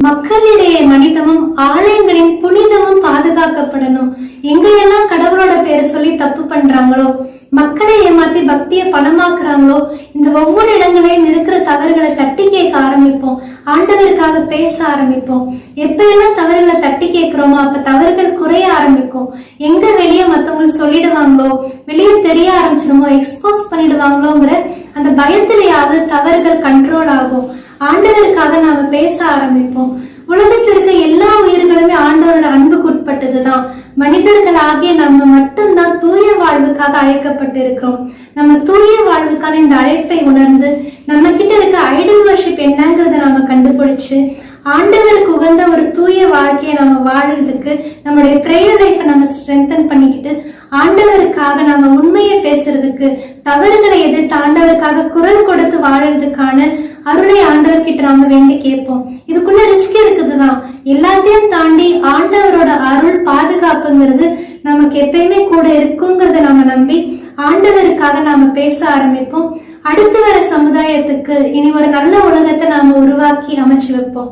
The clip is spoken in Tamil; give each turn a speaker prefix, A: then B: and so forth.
A: மக்களிடையே மனிதமும் ஆலயங்களின் புனிதமும் பாதுகாக்கப்படணும். எங்கெல்லாம் கடவுளோட பேரை சொல்லி தப்பு பண்றாங்களோ, மக்களை ஏமாத்தி பக்தியை பணமாக்குறாங்களோ, இந்த ஒவ்வொரு இடங்களையும் இருக்கிற தவறுகளை தட்டி கேட்க ஆரம்பிப்போம். ஆண்டவருக்காக பேச ஆரம்பிப்போம். எப்ப எல்லாம் தவறுகளை தட்டி கேட்கிறோமோ அப்ப தவறுகள் குறைய ஆரம்பிக்கும். எங்க வெளியே மத்தவங்களுக்கு சொல்லிடுவாங்களோ, வெளியே தெரிய ஆரம்பிச்சிருமோ, எக்ஸ்போஸ் பண்ணிடுவாங்களோங்கிற அந்த பயத்திலேயாவது தவறுகள் கண்ட்ரோல் ஆகும். ஆண்டவருக்காக நாம பேச ஆரம்பிப்போம். உலகத்தில் இருக்க எல்லா உயிர்களுமே ஆண்டவரோட அன்புக்கு உட்பட்டதுதான். மனிதர்களாகிய நம்ம மட்டும்தான் தூய வாழ்வுக்காக அழைக்கப்பட்டிருக்கிறோம். நம்ம தூய வாழ்வுக்கான இந்த அழைப்பை உணர்ந்து நம்ம கிட்ட இருக்க ஐடல் வர்ஷிப் என்னங்கிறத நாம கண்டுபிடிச்சு ஆண்டவருக்கு உகந்த ஒரு தூய வாழ்க்கையை நம்ம வாழறதுக்கு நம்மளுடைய பிரேயர் லைஃபை நம்ம ஸ்ட்ரென்தன் பண்ணிக்கிட்டு ஆண்டவருக்காக நம்ம உண்மையை பேசுறதுக்கு, தவறுகளை எதிர்த்து ஆண்டவருக்காக குரல் கொடுத்து வாழறதுக்கான அருளை ஆண்டவர்கிட்ட நாம வேண்டி கேட்போம். இதுக்குள்ள ரிஸ்க் இருக்குதுதான். எல்லாத்தையும் தாண்டி ஆண்டவரோட அருள் பாதுகாப்புங்கிறது நமக்கு எப்பயுமே கூட இருக்குங்கிறத நம்ம நம்பி ஆண்டவருக்காக நாம பேச ஆரம்பிப்போம். அடுத்து வர சமுதாயத்துக்கு இனி ஒரு நல்ல உலகத்தை நாம உருவாக்கி அமைச்சு வைப்போம்.